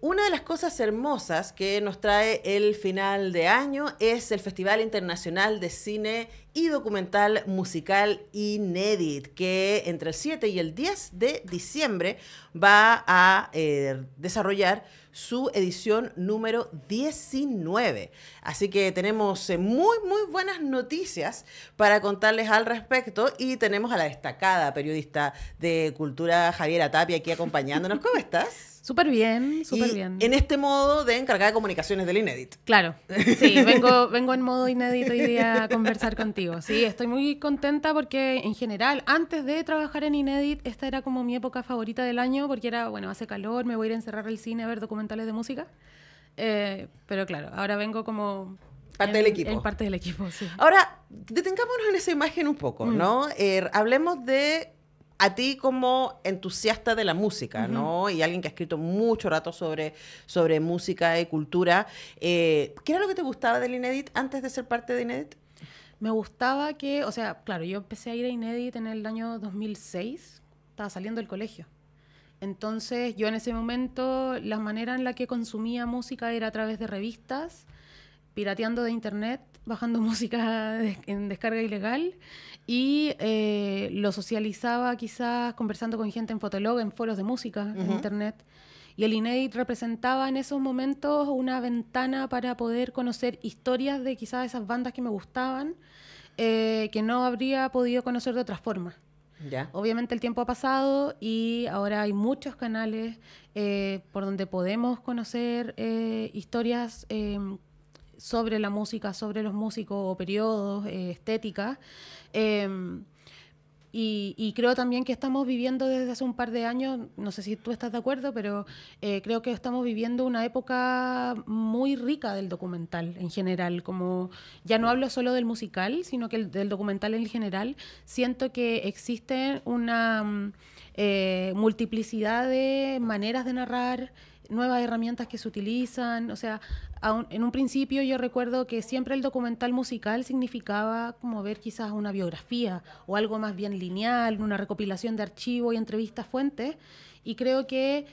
una de las cosas hermosas que nos trae el final de año es el Festival Internacional de Cine y Documental Musical Inédit, que entre el 7 y el 10 de diciembre va a desarrollar su edición número 19. Así que tenemos muy buenas noticias para contarles al respecto y tenemos a la destacada periodista de cultura Javiera Tapia aquí acompañándonos. ¿Cómo estás? Súper bien, súper bien. En este modo de encargada de comunicaciones del Inédit. Claro, sí, vengo en modo Inédit hoy día a conversar contigo. Sí, estoy muy contenta porque en general, antes de trabajar en Inédit, esta era como mi época favorita del año porque era, bueno, hace calor, me voy a ir a encerrar al cine a ver documentales de música. Pero claro, ahora vengo como... Parte del equipo. En parte del equipo, sí. Ahora, detengámonos en esa imagen un poco, ¿no? Hablemos de a ti como entusiasta de la música, ¿no? Y alguien que ha escrito mucho rato sobre música y cultura. ¿Qué era lo que te gustaba del Inédit antes de ser parte de Inédit? Me gustaba que, o sea, claro, yo empecé a ir a Inédit en el año 2006, estaba saliendo del colegio. Entonces, yo en ese momento, la manera en la que consumía música era a través de revistas, pirateando de internet, bajando música en descarga ilegal y lo socializaba quizás conversando con gente en Fotolog, en foros de música, en internet. Y el Inédit representaba en esos momentos una ventana para poder conocer historias de quizás esas bandas que me gustaban, que no habría podido conocer de otra forma. Ya. Obviamente el tiempo ha pasado y ahora hay muchos canales por donde podemos conocer historias sobre la música, sobre los músicos o periodos, estética. Y creo también que estamos viviendo desde hace un par de años, no sé si tú estás de acuerdo, pero creo que estamos viviendo una época muy rica del documental en general. Como ya no hablo solo del musical, sino que del documental en general. Siento que existe una multiplicidad de maneras de narrar, nuevas herramientas que se utilizan. O sea, en un principio yo recuerdo que siempre el documental musical significaba como ver quizás una biografía o algo más bien lineal, una recopilación de archivos y entrevistas fuentes, y creo que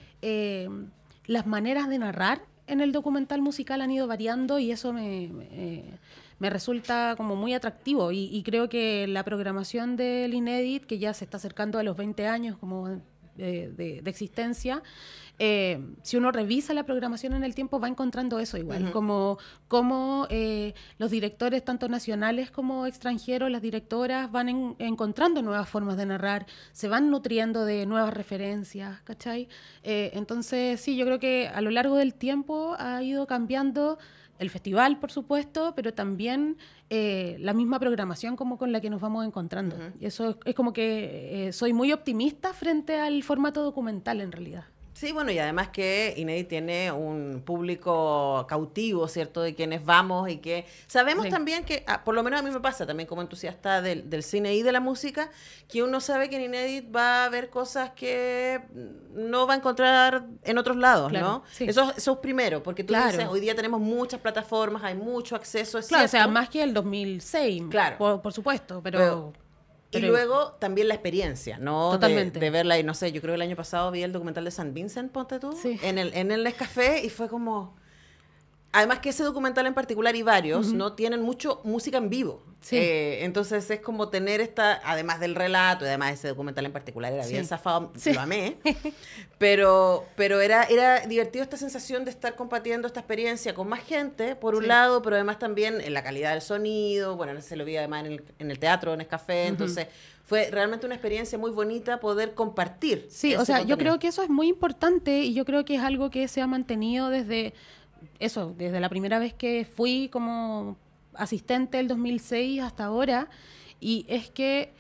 las maneras de narrar en el documental musical han ido variando y eso me resulta como muy atractivo, y creo que la programación del Inédit, que ya se está acercando a los 20 años como de existencia, si uno revisa la programación en el tiempo va encontrando eso igual, como los directores tanto nacionales como extranjeros, las directoras van encontrando nuevas formas de narrar, se van nutriendo de nuevas referencias, ¿cachai? Entonces sí, yo creo que a lo largo del tiempo ha ido cambiando el festival, por supuesto, pero también la misma programación como con la que nos vamos encontrando. Eso es como que soy muy optimista frente al formato documental en realidad. Sí, bueno, y además que Inédit tiene un público cautivo, ¿cierto? De quienes vamos y que sabemos también que, por lo menos a mí me pasa también como entusiasta del cine y de la música, que uno sabe que en Inédit va a haber cosas que no va a encontrar en otros lados, ¿no? Sí. Eso es primero, porque tú dices, hoy día tenemos muchas plataformas, hay mucho acceso, es claro, cierto. O sea, más que el 2006, claro. por supuesto, pero y luego también la experiencia, ¿no? Totalmente. De verla, y no sé, yo creo que el año pasado vi el documental de San Vincent, ponte tú, en el Nescafé, y fue como... Además que ese documental en particular y varios, ¿no? Tienen mucho música en vivo. Sí. Entonces es como tener además del relato, y además ese documental en particular era bien zafado, lo amé. Pero era divertido esta sensación de estar compartiendo esta experiencia con más gente, por un lado, pero además también en la calidad del sonido. Bueno, se lo vi además en el teatro, en Escafé, entonces... Fue realmente una experiencia muy bonita poder compartir. Sí, o sea, contenido. Yo creo que eso es muy importante y yo creo que es algo que se ha mantenido desde la primera vez que fui como asistente el 2006 hasta ahora, y es que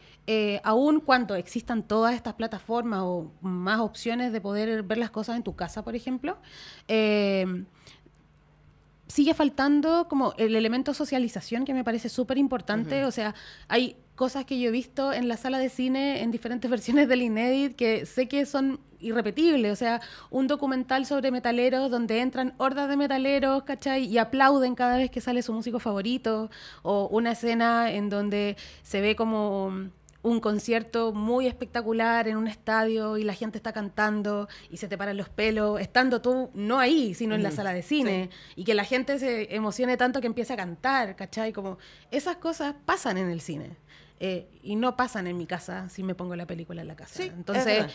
aun cuando existan todas estas plataformas o más opciones de poder ver las cosas en tu casa, por ejemplo, sigue faltando como el elemento socialización, que me parece súper importante. O sea, hay cosas que yo he visto en la sala de cine en diferentes versiones del Inédit que sé que son irrepetibles. O sea, un documental sobre metaleros donde entran hordas de metaleros, ¿cachai? Y aplauden cada vez que sale su músico favorito. O una escena en donde se ve como un concierto muy espectacular en un estadio y la gente está cantando y se te paran los pelos, estando tú no ahí, sino en la sala de cine, y que la gente se emocione tanto que empiece a cantar, ¿cachai? Como esas cosas pasan en el cine. Y no pasan en mi casa si me pongo la película en la casa. Sí, entonces,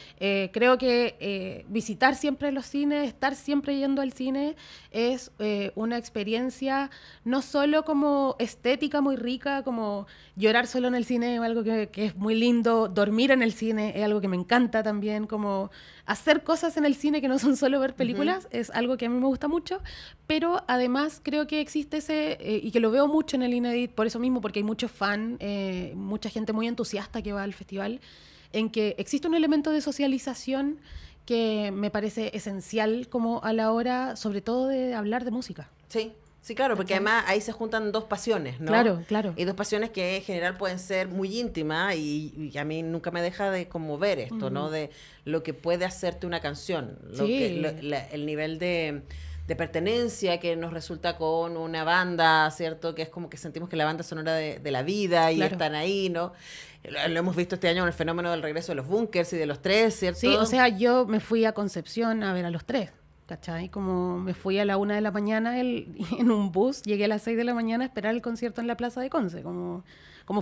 creo que visitar siempre los cines, estar siempre yendo al cine, es una experiencia no solo como estética muy rica, como llorar solo en el cine es algo que es muy lindo, dormir en el cine es algo que me encanta también, como hacer cosas en el cine que no son solo ver películas, es algo que a mí me gusta mucho, pero además creo que existe ese, y que lo veo mucho en el Inédit, por eso mismo, porque hay muchos fans, mucha gente muy entusiasta que va al festival, en que existe un elemento de socialización que me parece esencial como a la hora, sobre todo, de hablar de música. Sí. Sí, claro, porque además ahí se juntan dos pasiones, ¿no? Claro, claro. Y dos pasiones que en general pueden ser muy íntimas y a mí nunca me deja de conmover esto, ¿no? De lo que puede hacerte una canción, el nivel de pertenencia que nos resulta con una banda, ¿cierto? Que es como que sentimos que la banda sonora de la vida y están ahí, ¿no? Lo hemos visto este año con el fenómeno del regreso de los Bunkers y de los Tres, ¿cierto? Sí, o sea, yo me fui a Concepción a ver a los Tres. ¿Cachai? Como me fui a la 1 de la mañana en un bus, llegué a las 6 de la mañana a esperar el concierto en la Plaza de Conce, como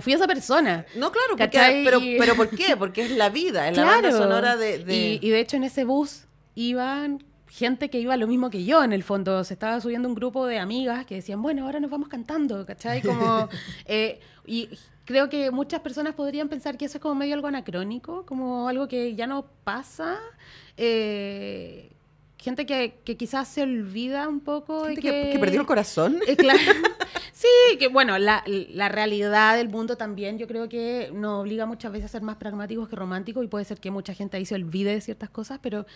fui esa persona. No, claro, pero ¿por qué? Porque es la vida, es la banda sonora de... Y de hecho en ese bus iban gente que iba lo mismo que yo, en el fondo. Se estaba subiendo un grupo de amigas que decían, bueno, ahora nos vamos cantando, ¿cachai? Como... y creo que muchas personas podrían pensar que eso es como medio algo anacrónico, como algo que ya no pasa. Gente que quizás se olvida un poco. Gente que perdió el corazón. Claro. Sí, que bueno, la realidad del mundo también yo creo que nos obliga muchas veces a ser más pragmáticos que románticos, y puede ser que mucha gente ahí se olvide de ciertas cosas, pero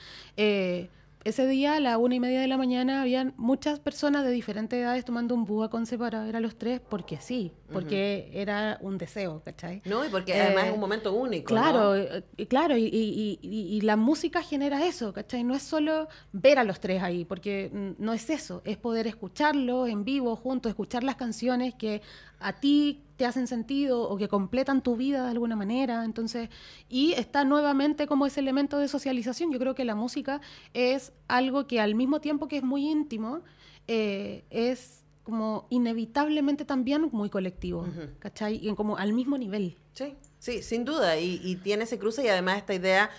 ese día a la 1:30 de la mañana habían muchas personas de diferentes edades tomando un bus a Conce para ver a los Tres, porque sí, porque era un deseo, ¿cachai? No, y porque además es un momento único, claro, ¿no? Claro, y la música genera eso, ¿cachai? No es solo ver a los Tres ahí, porque no es eso, es poder escucharlo en vivo, juntos, escuchar las canciones que a ti te hacen sentido o que completan tu vida de alguna manera. Entonces, y está nuevamente como ese elemento de socialización. Yo creo que la música es algo que al mismo tiempo que es muy íntimo, es como inevitablemente también muy colectivo, ¿cachai? Y como al mismo nivel. Sí, sí, sin duda, y tiene ese cruce, y además esta idea...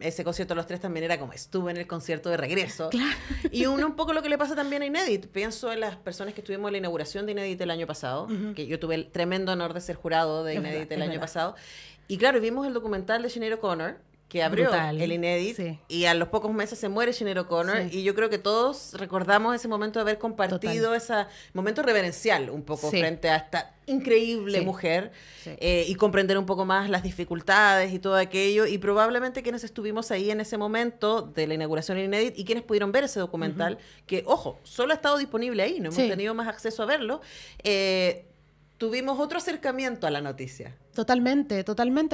Ese concierto de los Tres también era como estuve en el concierto de regreso. Claro. Y un poco lo que le pasa también a Inédit. Pienso en las personas que estuvimos en la inauguración de Inédit el año pasado, que yo tuve el tremendo honor de ser jurado de Inédit el año pasado. Y claro, vimos el documental de Sinéad O'Connor, que abrió Brutal. el Inédit, y a los pocos meses se muere Sinéad O'Connor, y yo creo que todos recordamos ese momento de haber compartido ese momento reverencial un poco frente a esta increíble mujer, y comprender un poco más las dificultades y todo aquello, y probablemente quienes estuvimos ahí en ese momento de la inauguración del Inédit y quienes pudieron ver ese documental, que, ojo, solo ha estado disponible ahí, no hemos tenido más acceso a verlo, tuvimos otro acercamiento a la noticia. Totalmente,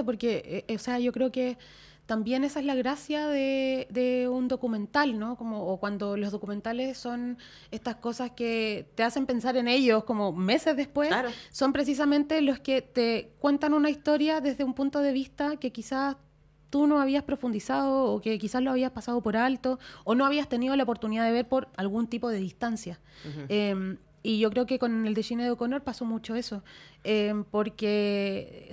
porque, o sea, yo creo que también esa es la gracia de un documental, ¿no? O cuando los documentales son estas cosas que te hacen pensar en ellos como meses después, son precisamente los que te cuentan una historia desde un punto de vista que quizás tú no habías profundizado, o que quizás lo habías pasado por alto, o no habías tenido la oportunidad de ver por algún tipo de distancia. Y yo creo que con el de Sinéad O'Connor pasó mucho eso, porque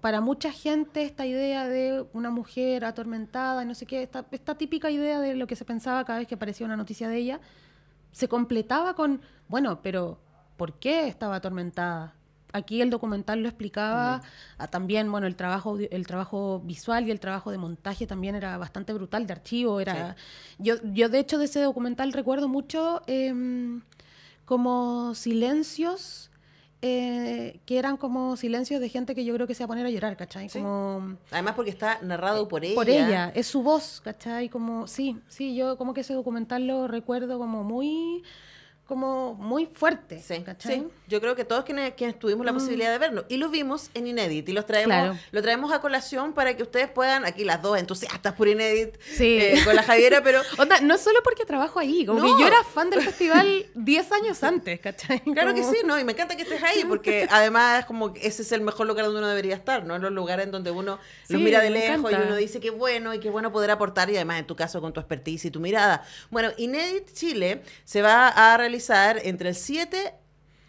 para mucha gente esta idea de una mujer atormentada, no sé qué, esta típica idea de lo que se pensaba cada vez que aparecía una noticia de ella, se completaba con, bueno, pero ¿por qué estaba atormentada? Aquí el documental lo explicaba, también, bueno, el trabajo visual y el trabajo de montaje también era bastante brutal, de archivo, era... Sí. Yo de hecho de ese documental recuerdo mucho... como silencios, que eran como silencios de gente que yo creo que se va a poner a llorar, ¿cachai? Sí. Como, además porque está narrado por ella. Por ella, es su voz, ¿cachai? Como, sí, yo como que ese documental lo recuerdo como muy como muy fuerte. Sí, ¿cachai? sí. Yo creo que todos quienes tuvimos la posibilidad de verlo y lo vimos en Inédit y lo traemos a colación para que ustedes puedan, aquí las dos entusiastas por Inédit, con la Javiera, pero... Onda, no solo porque trabajo ahí, como que yo era fan del festival 10 años antes, ¿cachai? Claro que sí, ¿no? Y me encanta que estés ahí porque además como que ese es el mejor lugar donde uno debería estar, ¿no? En los lugares en donde uno los mira de lejos y uno dice qué bueno y qué bueno poder aportar y además en tu caso con tu expertise y tu mirada. Bueno, Inédit Chile se va a realizar entre el 7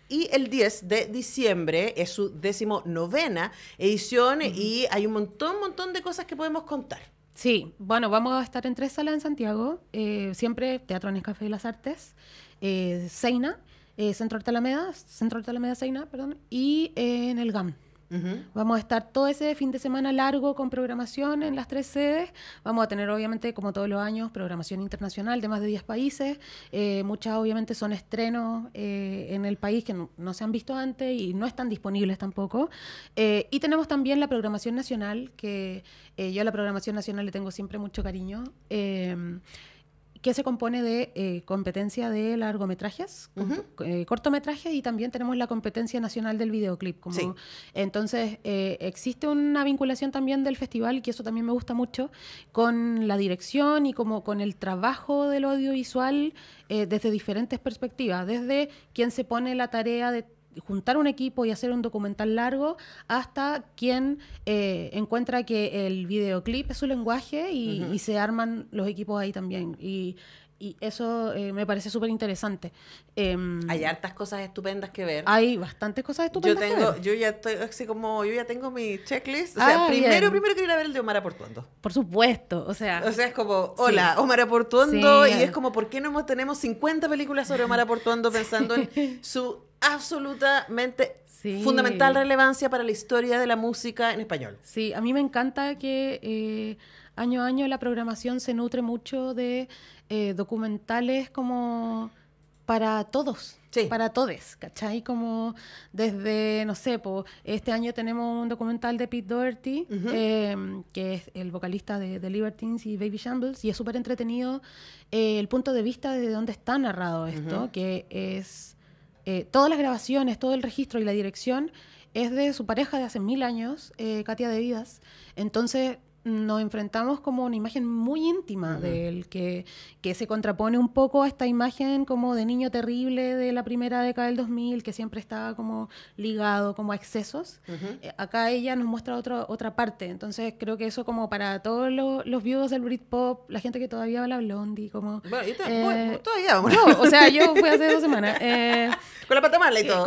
y el 10 de diciembre, es su 19ª edición y hay un montón de cosas que podemos contar. Sí, bueno, vamos a estar en 3 salas en Santiago, siempre Teatro Nescafé de las Artes, Seina, Centro Arte Alameda Seina, perdón, y en el GAM. Vamos a estar todo ese fin de semana largo con programación en las 3 sedes. Vamos a tener, obviamente, como todos los años, programación internacional de más de 10 países. Muchas, obviamente, son estrenos en el país que no se han visto antes y no están disponibles tampoco. Y tenemos también la programación nacional, que yo a la programación nacional le tengo siempre mucho cariño. Que se compone de competencia de largometrajes, cortometrajes, y también tenemos la competencia nacional del videoclip. Entonces, existe una vinculación también del festival, y eso también me gusta mucho, con la dirección y como con el trabajo del audiovisual desde diferentes perspectivas, desde quien se pone la tarea de juntar un equipo y hacer un documental largo, hasta quien encuentra que el videoclip es su lenguaje y se arman los equipos ahí también. Y eso me parece súper interesante. Hay hartas cosas estupendas que ver. Hay bastantes cosas estupendas que ver. Yo ya estoy así como, yo ya tengo mi checklist. O sea, primero quiero ir a ver el de Omar Portuondo. Por supuesto, o sea es como, hola, sí. Omar Portuondo, y es como, ¿por qué no tenemos 50 películas sobre Omar Portuondo pensando en su absolutamente fundamental relevancia para la historia de la música en español? Sí, a mí me encanta que año a año la programación se nutre mucho de documentales como para todos, para todes, ¿cachai? Como desde, no sé, este año tenemos un documental de Pete Doherty, que es el vocalista de Libertines y Baby Shambles, y es súper entretenido el punto de vista de dónde está narrado esto, que es todas las grabaciones, todo el registro y la dirección es de su pareja de hace 1000 años, Katia de Vidas. Entonces nos enfrentamos como una imagen muy íntima de él, que se contrapone un poco a esta imagen como de niño terrible de la primera década del 2000, que siempre estaba como ligado como a excesos. Acá ella nos muestra otra parte, entonces creo que eso como para todos los viudos del Britpop, la gente que todavía va a la Blondie, como... Bueno, todavía vamos. No, o sea, yo fui hace 2 semanas. Con la pata mala y todo.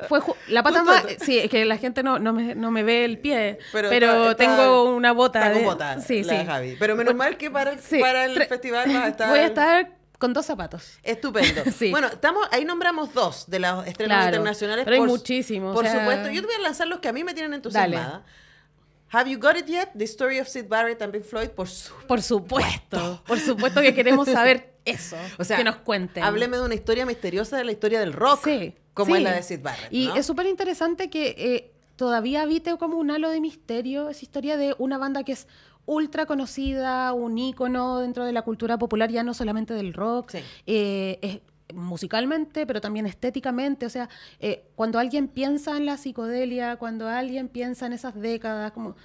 Fue la pata mala, sí, es que la gente no me ve el pie, pero tengo una bota. Está con bota, sí. Javi. Pero menos mal que para el festival vas a estar... Voy a estar con 2 zapatos. Estupendo. Bueno, ahí nombramos 2 de los estrenos internacionales. Pero hay muchísimos. Por supuesto. Yo te voy a lanzar los que a mí me tienen entusiasmada. Dale. Have You Got It Yet? The Story of Syd Barrett and Pink Floyd. Por supuesto. Por supuesto que queremos saber eso. O sea, que nos cuenten. Hábleme de una historia misteriosa de la historia del rock. Como es la de Syd Barrett, ¿no? Y es súper interesante que todavía habite como un halo de misterio esa historia de una banda que es ultra conocida, un ícono dentro de la cultura popular, ya no solamente del rock, es musicalmente, pero también estéticamente. O sea, cuando alguien piensa en la psicodelia, cuando alguien piensa en esas décadas, como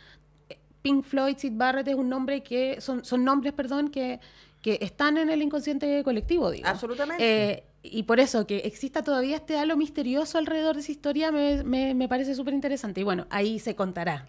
Pink Floyd, Syd Barrett es un nombre que son nombres, perdón, que están en el inconsciente colectivo, digo. Absolutamente. Y por eso, que exista todavía este halo misterioso alrededor de esa historia me parece súper interesante. Y bueno, ahí se contarán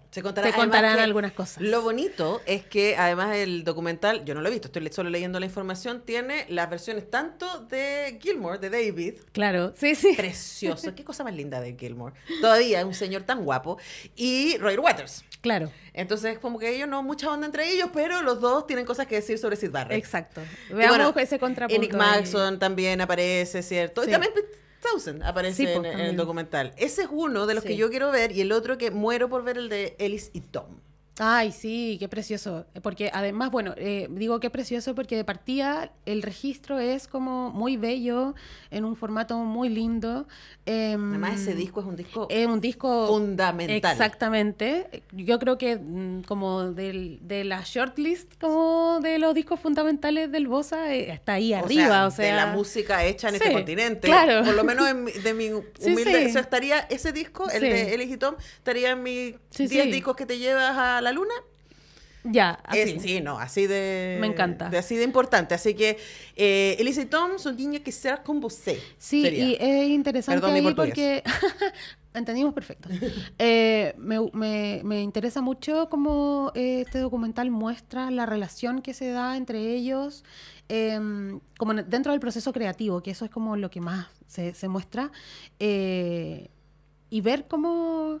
algunas cosas. Lo bonito es que además el documental, yo no lo he visto, estoy solo leyendo la información, tiene las versiones tanto de Gilmour, de David. Claro, sí. Precioso. Qué cosa más linda de Gilmour. Todavía es un señor tan guapo. Y Roger Waters. Claro. Entonces, como que ellos no mucha onda entre ellos, pero los dos tienen cosas que decir sobre Syd Barrett. Exacto. Veamos ese contrapunto. Nick Mason también aparece, ¿cierto? Sí. Y también Pete Townshend aparece en el documental. Ese es uno de los que yo quiero ver, y el otro que muero por ver, el de Ellis y Tom. Ay, sí, qué precioso. Porque además, bueno, digo qué precioso porque de partida el registro es como muy bello, en un formato muy lindo. Además, ese disco es un disco fundamental. Exactamente. Yo creo que como de la shortlist como de los discos fundamentales del Bossa, está ahí arriba. O sea, de la música hecha en sí, este continente. Claro. Por lo menos de mi humilde... Sí. O sea, estaría ese disco, el de Elis y Tom, estaría en mis 10 discos que te llevas a la luna. Ya, así. Sí, no, así de... Me encanta. Así de importante. Así que Elis y Tom son niños que serán con você. Sí, sería. Y es interesante. Perdón, ahí porque... Entendimos perfecto. Me interesa mucho cómo este documental muestra la relación que se da entre ellos, como dentro del proceso creativo, que eso es como lo que más se muestra, y ver cómo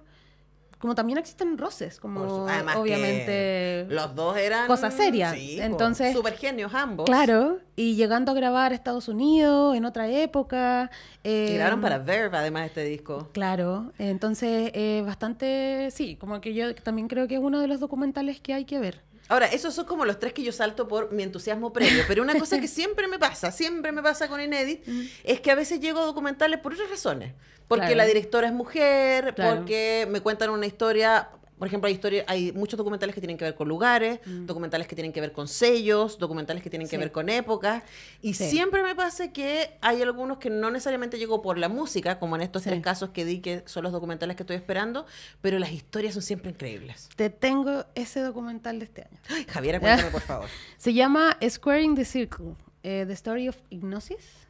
también existen roces, como además obviamente los dos eran cosas serias. Sí, entonces súper genios ambos. Claro, y llegando a grabar a Estados Unidos en otra época. Y grabaron para Verve, además, este disco. Claro, entonces bastante, sí, como que yo también creo que es uno de los documentales que hay que ver. Ahora, esos son como los 3 que yo salto por mi entusiasmo previo, pero una cosa que siempre me pasa con Inédit, es que a veces llego a documentales por otras razones. Porque la directora es mujer, porque me cuentan una historia... Por ejemplo, hay muchos documentales que tienen que ver con lugares, documentales que tienen que ver con sellos, documentales que tienen que ver con épocas. Y siempre me pasa que hay algunos que no necesariamente llego por la música, como en estos 3 casos que di, que son los documentales que estoy esperando, pero las historias son siempre increíbles. Te tengo ese documental de este año. Ay, Javiera, cuéntame, por favor. Se llama Squaring the Circle. The Story of Hipnosis,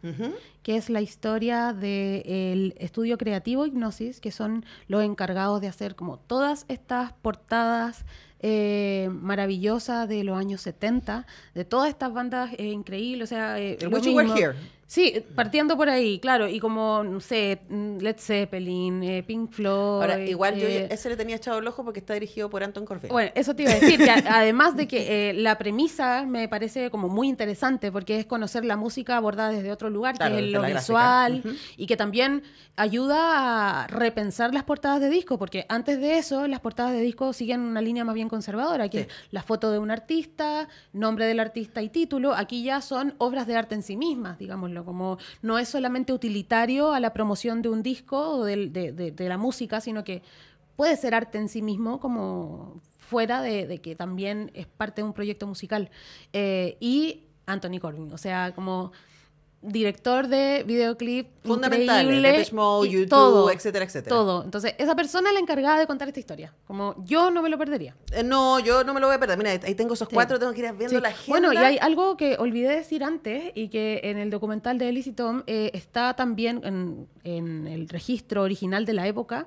que es la historia del estudio creativo Hipnosis, que son los encargados de hacer como todas estas portadas maravillosas de los años 70, de todas estas bandas increíbles, o sea... el Wish You Were Here. Sí, partiendo por ahí, claro, y como, no sé, Led Zeppelin, Pink Floyd... Ahora, igual yo ese le tenía echado el ojo porque está dirigido por Anton Corbijn. Bueno, eso te iba a decir, que además de que la premisa me parece como muy interesante, porque es conocer la música abordada desde otro lugar, claro, que es lo visual, y que también ayuda a repensar las portadas de disco, porque antes de eso, las portadas de disco siguen una línea más bien conservadora, que es la foto de un artista, nombre del artista y título. Aquí ya son obras de arte en sí mismas, digámoslo. Como no es solamente utilitario a la promoción de un disco o de la música, sino que puede ser arte en sí mismo, como fuera de que también es parte de un proyecto musical. Y Anthony Corbijn, o sea, como director de videoclip fundamental, Depeche Mode, YouTube, todo, etcétera, etcétera. Todo. Entonces, esa persona es la encargada de contar esta historia. Como yo no me lo perdería. No, yo no me lo voy a perder. Mira, ahí tengo esos 4, tengo que ir viendo la agenda. Bueno, y hay algo que olvidé decir antes y que en el documental de Elis y Tom está también en el registro original de la época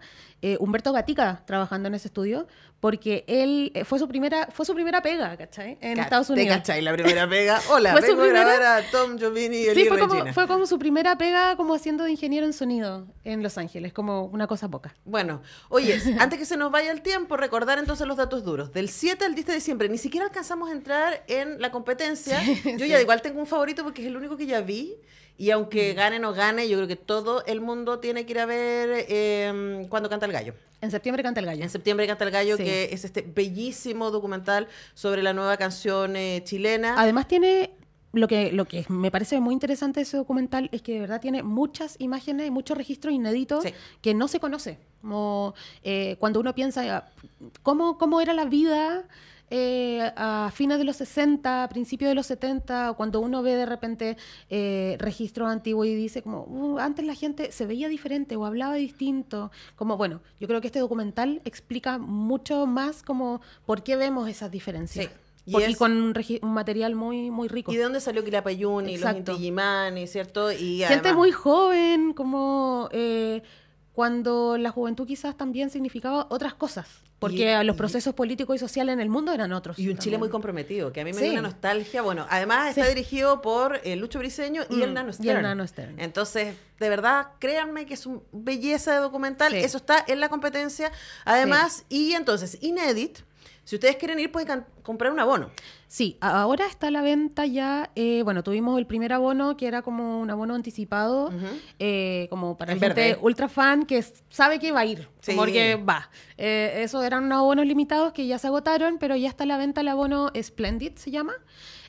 Humberto Gatica trabajando en ese estudio, porque él fue su primera pega, ¿cachai? En Estados Unidos. ¿Cachai? La primera pega. Hola, vengo a grabar a Tom Jobim y Eli Regina. Fue como su primera pega como haciendo de ingeniero en sonido en Los Ángeles, como una cosa poca. Bueno, oye, antes que se nos vaya el tiempo, recordar entonces los datos duros. Del 7 al 10 de diciembre, ni siquiera alcanzamos a entrar en la competencia. Yo ya igual tengo un favorito porque es el único que ya vi. Y aunque gane o no gane, yo creo que todo el mundo tiene que ir a ver Cuando canta el gallo. En septiembre canta el gallo. En septiembre canta el gallo, que es este bellísimo documental sobre la nueva canción chilena. Además tiene... Lo que me parece muy interesante de ese documental es que de verdad tiene muchas imágenes y muchos registros inéditos que no se conoce. Como cuando uno piensa cómo era la vida a fines de los 60, principios de los 70, cuando uno ve de repente registros antiguos y dice como antes la gente se veía diferente o hablaba distinto. Como bueno, yo creo que este documental explica mucho más como por qué vemos esas diferencias. Sí. Y con un material muy, muy rico. ¿Y de dónde salió Quilapayún y los Inti Illimani, cierto? Y gente además... muy joven, como cuando la juventud quizás también significaba otras cosas. Porque los procesos políticos y sociales en el mundo eran otros. Y un Chile muy comprometido, que a mí me dio una nostalgia. Bueno, además está dirigido por Lucho Briceño y el Nano Stern. Y el Nano Stern. Entonces, de verdad, créanme que es una belleza de documental. Eso está en la competencia. Además, y entonces, Inédit... Si ustedes quieren ir, pueden comprar un abono. Sí, ahora está a la venta ya, bueno, tuvimos el primer abono que era como un abono anticipado, como para gente ultra fan que sabe que va a ir, porque va. Eso eran unos abonos limitados que ya se agotaron, pero ya está a la venta el abono Splendid, se llama.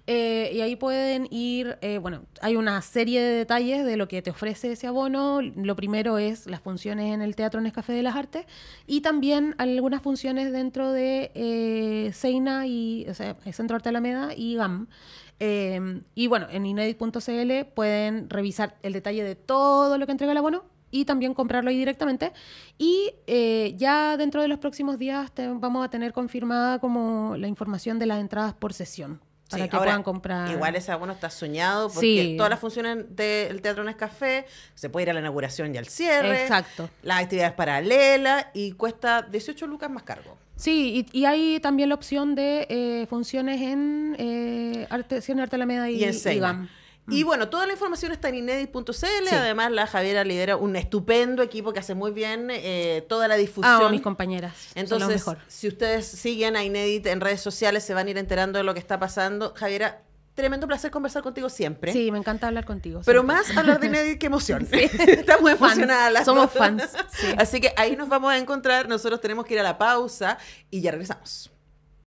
Y ahí pueden ir, bueno, hay una serie de detalles de lo que te ofrece ese abono. Lo primero es las funciones en el Teatro Nescafé de las Artes y también algunas funciones dentro de Seina, o sea, el Centro Arte Alameda y GAM. Y bueno, en inedit.cl pueden revisar el detalle de todo lo que entrega el abono y también comprarlo ahí directamente. Y ya dentro de los próximos días vamos a tener confirmada como la información de las entradas por sesión. Para que puedan comprar. Igual ese abono está soñado porque todas las funciones del Teatro Nescafé, se puede ir a la inauguración y al cierre. Exacto. Las actividades paralelas y cuesta 18 lucas más cargo. Sí, y hay también la opción de funciones en Cine Arte Alameda y en Seina. Y bueno, toda la información está en inedit.cl. Además, la Javiera lidera un estupendo equipo que hace muy bien toda la difusión. Mis compañeras. Entonces, son lo mejor. Si ustedes siguen a Inedit en redes sociales, se van a ir enterando de lo que está pasando. Javiera, tremendo placer conversar contigo siempre. Sí, me encanta hablar contigo. Pero más hablar de Inedit que emoción. Estamos emocionadas. Somos fans. Sí. Así que ahí nos vamos a encontrar. Nosotros tenemos que ir a la pausa y ya regresamos.